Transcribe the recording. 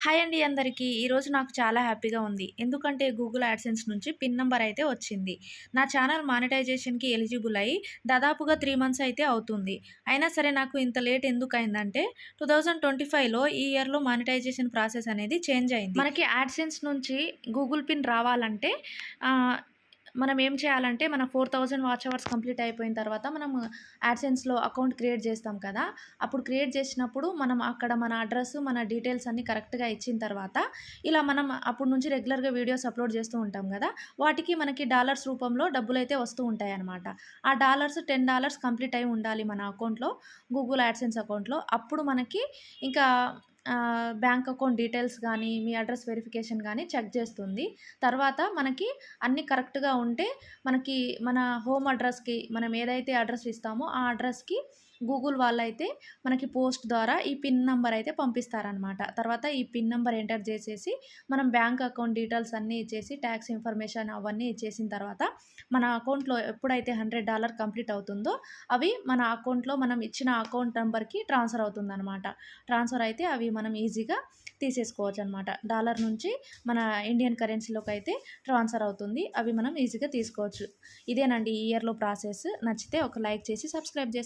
Hi అండి అందరికీ. ఈరోజు నాకు చాలా హ్యాపీగా ఉంది. ఎందుకంటే గూగుల్ యాడ్‌సెన్స్ నుంచి పిన్ నంబర్ అయితే వచ్చింది. నా ఛానల్ మానిటైజేషన్‌కి ఎలిజిబుల్ అయ్యి దాదాపుగా 3 మంత్స్ అయితే అవుతుంది. అయినా సరే నాకు ఇంత లేట్ ఎందుకయిందంటే 2025లో ఈ ఇయర్‌లో మానిటైజేషన్ ప్రాసెస్ అనేది చేంజ్ అయింది. మనకి యాడ్‌సెన్స్ నుంచి గూగుల్ పిన్ రావాలంటే ఆహ్, మనం ఏం చేయాలంటే మన 4000 వాచ్ అవర్స్ కంప్లీట్ అయిపోయిన తర్వాత మనం యాడ్‌సెన్స్‌లో అకౌంట్ క్రియేట్ చేస్తాం కదా! అప్పుడు క్రియేట్ చేసినప్పుడు మనం అక్కడ మన అడ్రెస్, మన డీటెయిల్స్ అన్నీ కరెక్ట్‌గా ఇచ్చిన తర్వాత ఇలా మనం అప్పటి నుంచి రెగ్యులర్‌గా వీడియోస్ అప్‌లోడ్ చేస్తూ ఉంటాం గదా! వాటికి మనకి డాలర్స్ రూపంలో డబ్బులైతే వస్తూ ఉంటాయన్నమాట. ఆ డాలర్స్ $10 కంప్లీట్ అయి ఉండాలి మన అకౌంట్‌లో, గూగుల్ యాడ్‌సెన్స్ అకౌంట్‌లో. అప్పుడు మనకి ఇంకా బ్యాంక్ అకౌంట్ డీటెయిల్స్ గానీ, మీ అడ్రెస్ వెరిఫికేషన్ గానీ చెక్ చేస్తుంది. తర్వాత మనకి అన్నీ కరెక్ట్‌గా ఉంటే మనకి మన హోమ్ అడ్రస్‌కి మనం ఏదైతే అడ్రస్ ఇస్తామో ఆ అడ్రస్‌కి గూగుల్ వాళ్ళైతే మనకి పోస్ట్ ద్వారా ఈ పిన్ నంబర్ అయితే పంపిస్తారనమాట. తర్వాత ఈ పిన్ నంబర్ ఎంటర్ చేసేసి మనం బ్యాంక్ అకౌంట్ డీటెయిల్స్ అన్నీ ఇచ్చేసి టాక్స్ ఇన్ఫర్మేషన్ అవన్నీ ఇచ్చేసిన తర్వాత మన అకౌంట్‌లో ఎప్పుడైతే $100 కంప్లీట్ అవుతుందో అవి మన అకౌంట్‌లో మనం ఇచ్చిన అకౌంట్ నంబర్‌కి ట్రాన్స్‌ఫర్ అవుతుందనమాట. ట్రాన్స్‌ఫర్ అయితే అవి మనం ఈజీగా తీసేసుకోవచ్చనమాట. డాలర్ నుంచి మన ఇండియన్ కరెన్సీలోకైతే ట్రాన్స్‌ఫర్ అవుతుంది. అవి మనం ఈజీగా తీసుకోవచ్చు. ఇదేనండి ఈ ఇయర్‌లో ప్రాసెస్. నచ్చితే ఒక లైక్ చేసి సబ్స్క్రైబ్